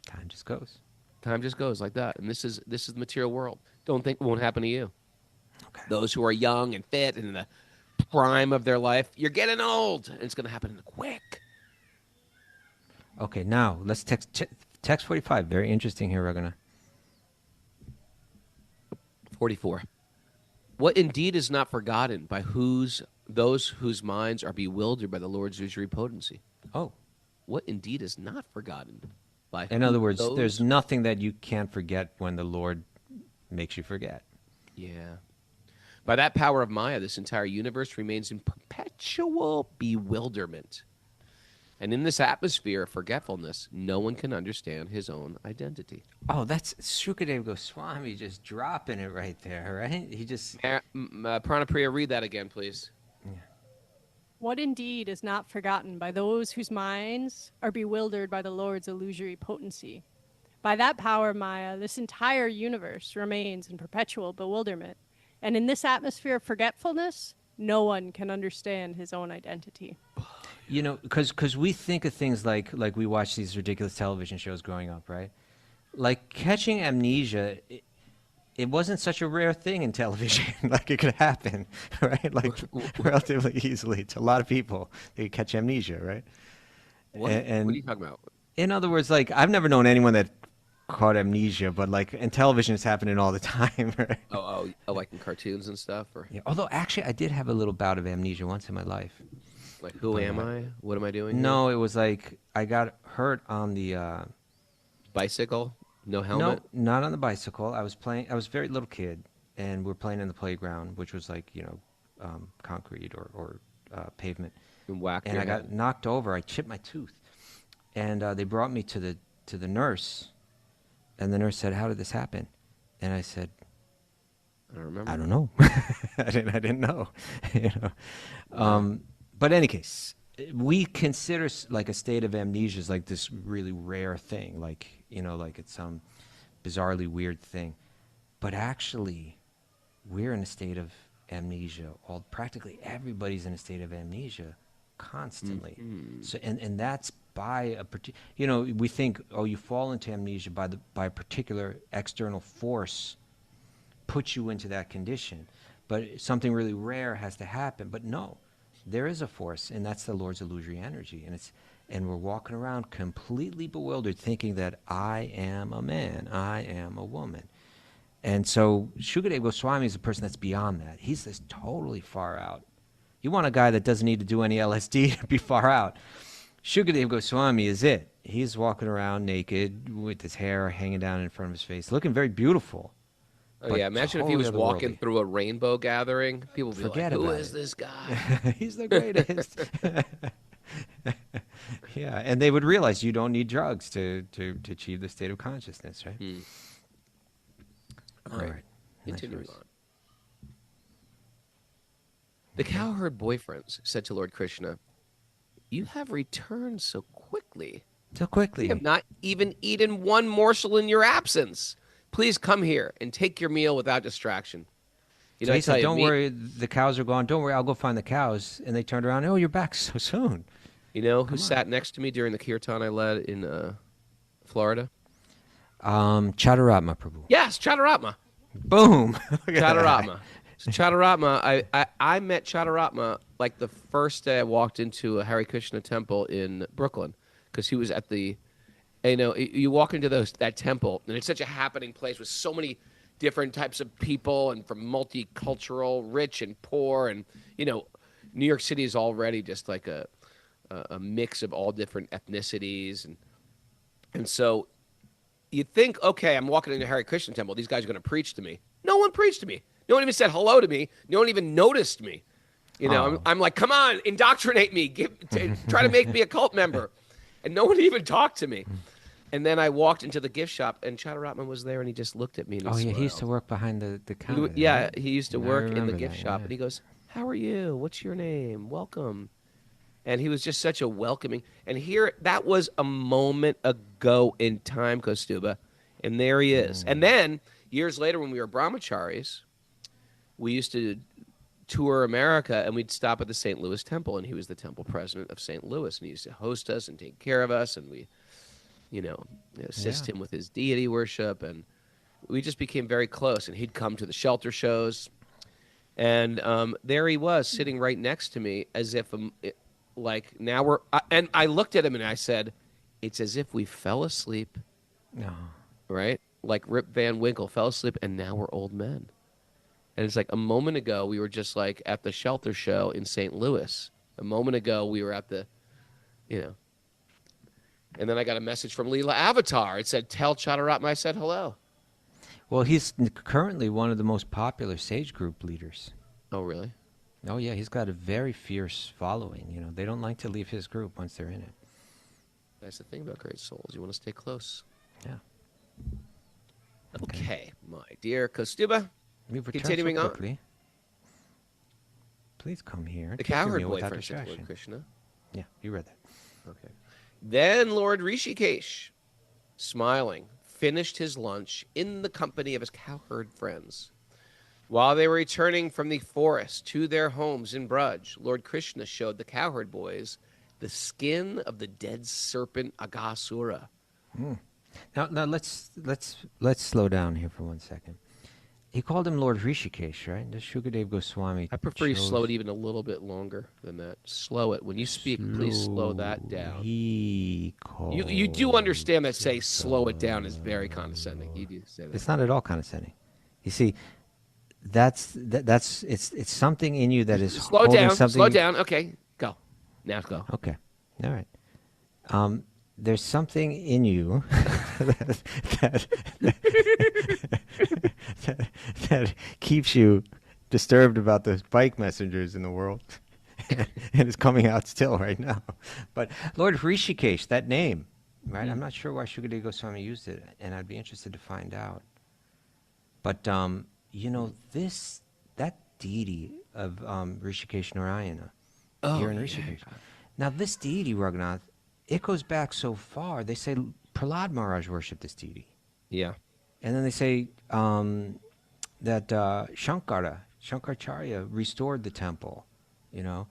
Time just goes. Time just goes like that, and this is the material world. Don't think it won't happen to you. Okay. Those who are young and fit and in the prime of their life, you're getting old, and it's going to happen quick. Okay, now let's text 45. Very interesting here, Raghunath. 44. What indeed is not forgotten by those whose minds are bewildered by the Lord's usury potency. Oh, What indeed is not forgotten by in other words, those... there's nothing that you can't forget when the Lord makes you forget. Yeah. By that power of Maya, this entire universe remains in perpetual bewilderment. And in this atmosphere of forgetfulness, no one can understand his own identity. Oh, that's Shukadeva Goswami just dropping it right there, right? He just... Pranapriya, read that again, please. What indeed is not forgotten by those whose minds are bewildered by the Lord's illusory potency. By that power, Maya, this entire universe remains in perpetual bewilderment. And in this atmosphere of forgetfulness, no one can understand his own identity. You know, because we think of things like we watch these ridiculous television shows growing up, right? Like catching amnesia, it wasn't such a rare thing in television. Like it could happen, right? Like relatively easily to a lot of people. They could catch amnesia, right? What are you talking about? In other words, like I've never known anyone that caught amnesia, but like in television, it's happening all the time, right? Oh, like in cartoons and stuff? Or Yeah, although actually, I did have a little bout of amnesia once in my life. like, who am I? What am I doing No, it was like I got hurt on the... here? Bicycle? No helmet? No, not on the bicycle. I was a very little kid, and we're playing in the playground, which was like, concrete or pavement. And whack And your I got head. knocked over. I chipped my tooth. And they brought me to the nurse, and the nurse said, "How did this happen?" And I said, I don't remember. "I don't know." I didn't know. But in any case, we consider like a state of amnesia is like this really rare thing, like it's some bizarrely weird thing. But actually, we're in a state of amnesia. Practically everybody's in a state of amnesia constantly. Mm-hmm. So and that's by a particular. We think, oh, you fall into amnesia by a particular external force puts you into that condition. But something really rare has to happen. But no, there is a force, and that's the Lord's illusory energy. And we're walking around completely bewildered, thinking that I am a man, I am a woman. And so Shukadeva Goswami is a person that's beyond that. He's this totally far out. You want a guy that doesn't need to do any LSD to be far out. Shukadeva Goswami is it. He's walking around naked with his hair hanging down in front of his face, looking very beautiful. Oh, but yeah. Imagine if he was totally walking otherworldly. through a rainbow gathering. People would be Forget like, who about is it. this guy? He's the greatest. Yeah, and they would realize you don't need drugs to achieve the state of consciousness, right? All right. Nice Continuing verse. on. The cowherd boyfriends said to Lord Krishna, "You have returned so quickly. So quickly. We have not even eaten one morsel in your absence. Please come here and take your meal without distraction." So I he tell said, you, "Don't worry, the cows are gone. Don't worry, I'll go find the cows." And they turned around, "Oh, you're back so soon." You know who sat next to me during the kirtan I led in Florida? Chadaratma Prabhu. Yes, Chadaratma. Boom. Look at that. Chadaratma. So Chadaratma, I met Chadaratma like the first day I walked into a Hare Krishna temple in Brooklyn, because he was at the You know, you walk into that temple, and it's such a happening place with so many different types of people and from multicultural, rich and poor, and you know, New York City is already just like a mix of all different ethnicities, and so you think, okay, I'm walking into Hare Krishna temple, these guys are going to preach to me. No one preached to me. No one even said hello to me. No one even noticed me. You know, I'm like, come on, indoctrinate me, try to make me a cult member, and no one even talked to me. And then I walked into the gift shop, and Chadaratman was there, and he just looked at me. And Oh, yeah, smiled. he used to work behind the counter. there, Yeah, right? he used to I work in the remember gift that, shop, yeah. and he goes, "How are you? What's your name? Welcome." And he was just such a welcoming. And here, that was a moment ago in time, Kaustubha, and there he is. And then years later, when we were brahmacharis, we used to tour America, and we'd stop at the St. Louis Temple, and he was the temple president of St. Louis, and he used to host us and take care of us, and we, you know, assist him with his deity worship, and we just became very close. And he'd come to the shelter shows, and there he was sitting right next to me, as if like now we're. And I looked at him and I said, "It's as if we fell asleep, No. right? Like Rip Van Winkle fell asleep, and now we're old men." And it's like a moment ago we were just like at the shelter show in St. Louis. A moment ago we were at the, you know. And then I got a message from Leela Avatar. It said, "Tell Chadaratma I said hello." Well, he's currently one of the most popular sage group leaders. Oh, really? Oh, yeah, he's got a very fierce following. You know, they don't like to leave his group once they're in it. That's the thing about great souls. You want to stay close. Yeah. Okay, my dear Kaustubha. We've returned Continuing so on. quickly. Please come here. The Take your cowherd meal boy, without for instance, Lord distraction. Krishna. Yeah, you read that. Okay. Then Lord Rishikesh, smiling, finished his lunch in the company of his cowherd friends. While they were returning from the forest to their homes in Braj, Lord Krishna showed the cowherd boys the skin of the dead serpent Aghasura. Now let's slow down here for 1 second. He called him Lord Rishikesh, right? Does Shukadev Goswami? I prefer you slow it even a little bit longer than that. Slow it. When you speak, please slow that down. He You do understand that say slow it down is very condescending. You do say that. It's not at all condescending. You see, that's it's something in you that is Slow holding down. something. Slow down. Okay, go. Now go. Okay, all right. There's something in you that keeps you disturbed about the bike messengers in the world, and it's coming out still right now. But Lord Rishikesh, that name, right? I'm not sure why Shukadev Goswami used it, and I'd be interested to find out. But you know, that deity of Rishikesh Narayana here in Rishikesh. Now, this deity, Raghunath, it goes back so far. They say Prahlad Maharaj worshipped this deity. Yeah. And then they say that Shankaracharya restored the temple. You know,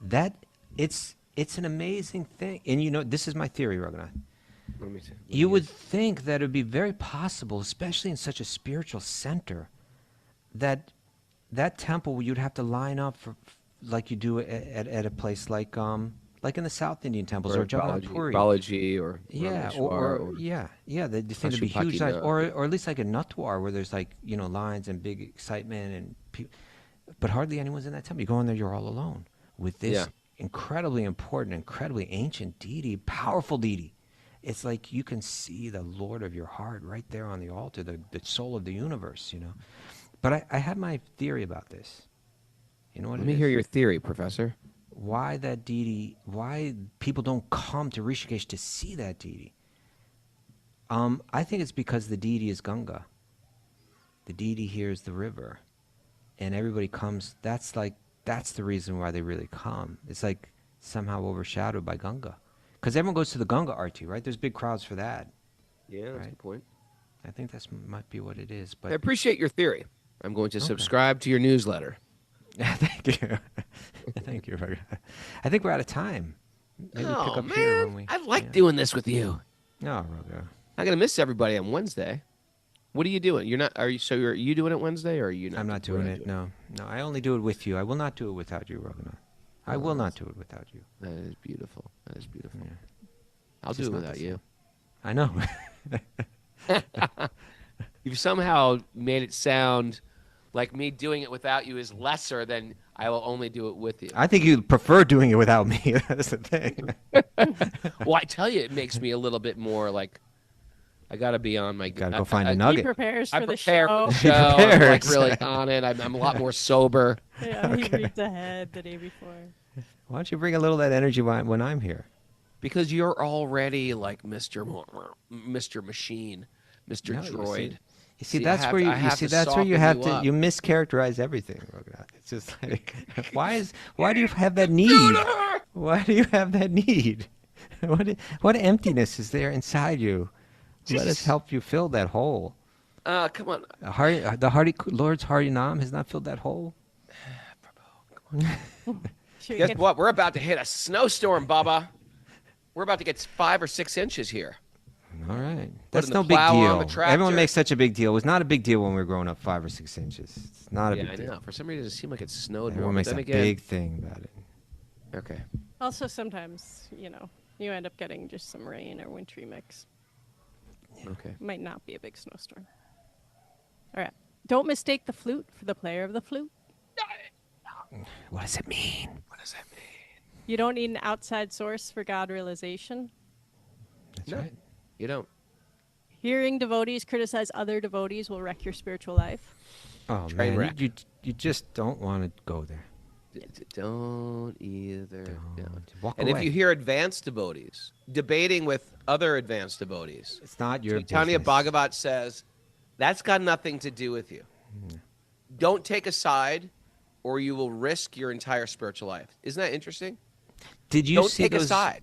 that it's an amazing thing. And you know, this is my theory, Raghunath. Let me see. You would think that it would be very possible, especially in such a spiritual center, that temple you'd have to line up for, like you do at a place like in the South Indian temples or Jagannath Puri. Balaji or Yeah, Rameshwar or yeah, they seem to be huge lines, or at least like a Natwar where there's like, you know, lines and big excitement and but hardly anyone's in that temple. You go in there, you're all alone with this incredibly important, incredibly ancient deity, powerful deity. It's like you can see the Lord of your heart right there on the altar, the soul of the universe, you know. But I had my theory about this. You know what? Let me hear your theory, Professor. Why that deity? Why people don't come to Rishikesh to see that deity? I think it's because the deity is Ganga. The deity here is the river, and everybody comes. That's the reason why they really come. It's like somehow overshadowed by Ganga, because everyone goes to the Ganga Arti, right? There's big crowds for that. Yeah, that's a Right. good point. I think that's might be what it is. But I appreciate your theory. I'm going to subscribe to your newsletter. Thank you. Thank you. I think we're out of time. Maybe Oh, pick up here man. when we. I like doing this with you. No, Roger. I'm going to miss everybody on Wednesday. What are you doing? You're not. Are you doing it Wednesday, or are you not? I'm not doing it. No. I only do it with you. I will not do it without you, Raghunath. I will not do it without you. That is beautiful. That is beautiful. Yeah. I'll It's do it just not without the you. I know. You've somehow made it sound like me doing it without you is lesser than I will only do it with you. I think you prefer doing it without me. That's the thing. Well, I tell you, it makes me a little bit more like I got to be on my. Gotta go find a He nugget. prepares I for the prepare show. for the show. I'm like prepares. really on it. I'm a lot more sober. Yeah, he reads ahead the day before. Why don't you bring a little of that energy when I'm here? Because you're already like Mr. Machine, Mr. No, Droid. You see, See, that's where I have to that's where you soften have you to up. you mischaracterize everything, Raghunath. It's just like why do you have that need? Why do you have that need? What emptiness is there inside you? Let us help you fill that hole. Come on. Lord's Harinam has not filled that hole. Should we Guess get- what? We're about to hit a snowstorm, Bubba. We're about to get 5 or 6 inches here. All right, that's the no big plow on deal. the tractor. Everyone makes such a big deal. It was not a big deal when we were growing up, 5 or 6 inches. It's not a Yeah, big I deal. know. For some reason, it seemed like it snowed more. Everyone But makes then a again, big thing about it. okay. Also, sometimes, you end up getting just some rain or wintry mix. Okay. Might not be a big snowstorm. All right. Don't mistake the flute for the player of the flute. What does it mean? What does that mean? You don't need an outside source for God realization. That's No. right. You don't. Hearing devotees criticize other devotees will wreck your spiritual life. Oh Train man, wreck. you just don't want to go there. Don't either. No. Walk And away. if you hear advanced devotees debating with other advanced devotees, It's not your Chaitanya business. Bhagavat says, that's got nothing to do with you. Don't take a side or you will risk your entire spiritual life. Isn't that interesting? Did you Don't see take a those? side.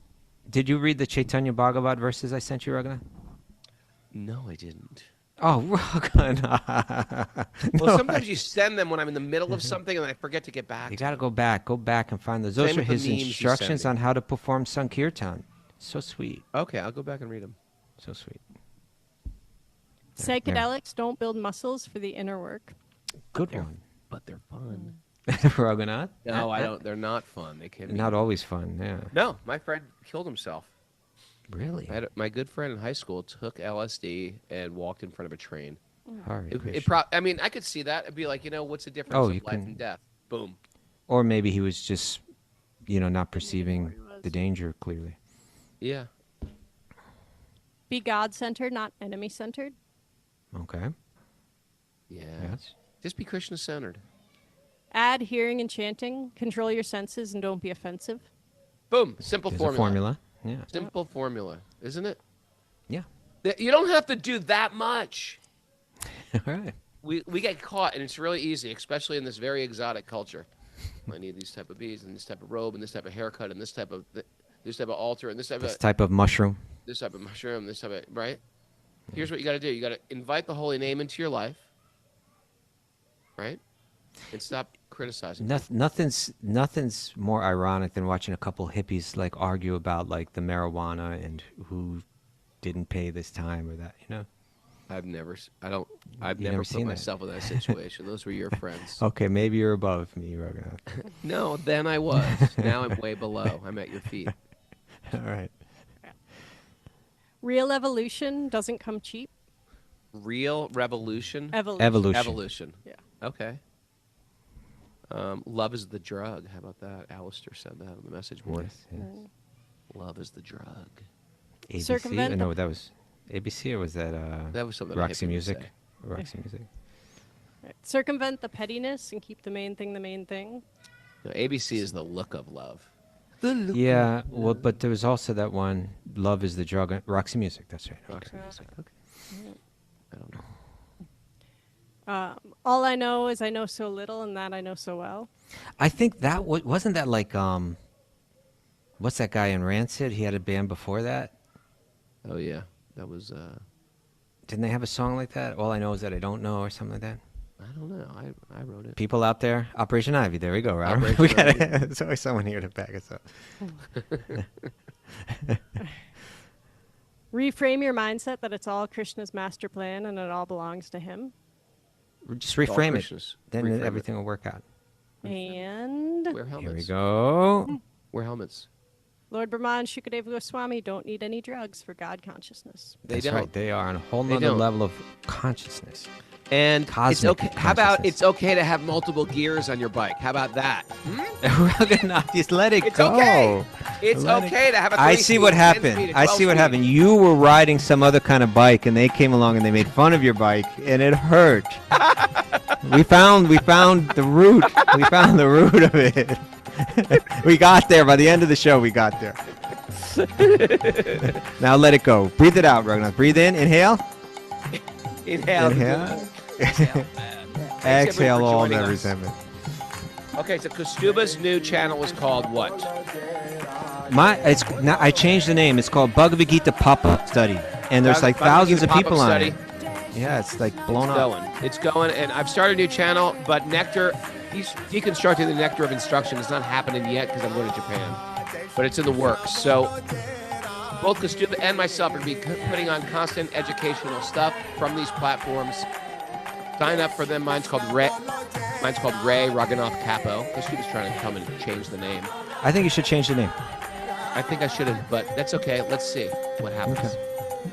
Did you read the Chaitanya Bhagavat verses I sent you, Raghunath? No, I didn't. Oh, Raghunath. Well, No, sometimes you send them when I'm in the middle of something and I forget to get back. you to got to go back and find those. Those Same are with the his memes you instructions send on me. how to perform Sankirtan. So sweet, them. Okay, I'll go back and read them. so sweet. Psychedelics don't build muscles for the inner work. Good one, But they're fun. Raghunath. No, I don't. They're not fun. They can be. Not always fun. Yeah, No, my friend killed himself. really. My good friend in high school took LSD and walked in front of a train. Hare It Krishna. I mean, I could see that. It'd be like, what's the difference Oh, of you life can- and death? Boom. Or maybe he was just, not perceiving the danger clearly. Yeah. Be God-centered, not enemy-centered. Okay. Yeah. Yes. Just be Krishna centered. Add hearing and chanting. Control your senses and don't be offensive. Boom. Simple There's formula. a formula. Yeah. Simple formula, isn't it? Yeah. You don't have to do that much. All right. We get caught, and it's really easy, especially in this very exotic culture. I need these type of beads, and this type of robe, and this type of haircut, and this type of altar, and this type This of type of mushroom. mushroom, this type of right. Here's what you got to do: you got to invite the holy name into your life, right, and stop criticizing. Nothing's more ironic than watching a couple hippies like argue about like the marijuana and who didn't pay this time or that. I've never never put seen that. myself in that situation. Those were your friends. Okay, maybe you're above me, Raghunath. No, then I was. Now I'm way below. I'm at your feet. All right. Real evolution doesn't come cheap. Real revolution. Evolution. Evolution. Yeah. Okay. Love is the drug. How about that? Alistair said that on the message board. Yes, Love is the drug. yes. ABC? Circumvent No, the- that was ABC or was that That was something a Roxy hippie would Music? say. Roxy Music. Right. Circumvent the pettiness and keep the main thing the main thing. No, ABC is the look of love. Yeah, well, but there was also that one, Love is the Drug, Roxy Music, that's right. Roxy Music. Okay. I don't know. All I know is I know so little, and that I know so well. I think that wasn't that like, what's that guy in Rancid? He had a band before that. Oh yeah, that was. Didn't they have a song like that? All I know is that I don't know or something like that. I don't know. I wrote it. People out there, Operation Ivy, there we go, right? Operation We got Ivy. There's always someone here to back us up. Reframe your mindset that it's all Krishna's master plan and it all belongs to him. Just It's all reframe it. Krishna's. Then Reframe it. everything will work out. And Wear helmets. Here we go. Wear helmets. Lord Brahmā and Shukadeva Goswami don't need any drugs for God consciousness. That's don't. right. They are on a whole They nother don't. level of consciousness. And it's Cosmic okay. How about consciousness. it's okay to have multiple gears on your bike? How about that? Raghunath, just let it It's go. okay. It's Let it- okay to have a I 3 see speed, what 10 happened. speed, a I 12 see what speed. happened. You were riding some other kind of bike, and they came along and they made fun of your bike, and it hurt. we found the root. We found the root of it. We got there. By the end of the show, we got there. Now let it go. Breathe it out, Raghunath. Breathe in. Inhale. Inhale. Inhale. Exhale. Exhale all joining that us. resentment. Okay, so Kaustubha's new channel is called what? I changed the name. It's called Bhagavad Gita Pop-Up Study, and there's like Bhagavad thousands Gita of people Pop-Up on it. Study. Yeah, it's like blown It's up. going. It's going, and I've started a new channel, but Nectar, he's deconstructing the Nectar of Instruction. It's not happening yet because I'm going to Japan, but it's in the works. So both Kaustubha and myself are going to be putting on constant educational stuff from these platforms. Sign up for them. Mine's called Ray Raghunath Capo. Kaustubha's trying to come and change the name. I think you should change the name. I think I should have, but that's okay. Let's see what happens.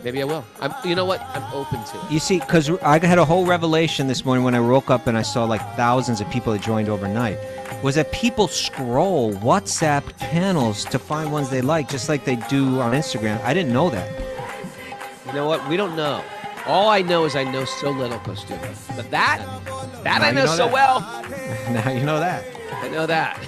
Maybe I will. You know what? I'm open to it. You see, because I had a whole revelation this morning when I woke up and I saw like thousands of people that joined overnight, was that people scroll WhatsApp channels to find ones they like, just like they do on Instagram. I didn't know that. You know what? We don't know. All I know is I know so little, Kaustubha. But that Now I you know know so that. well. Now you know that. I know that.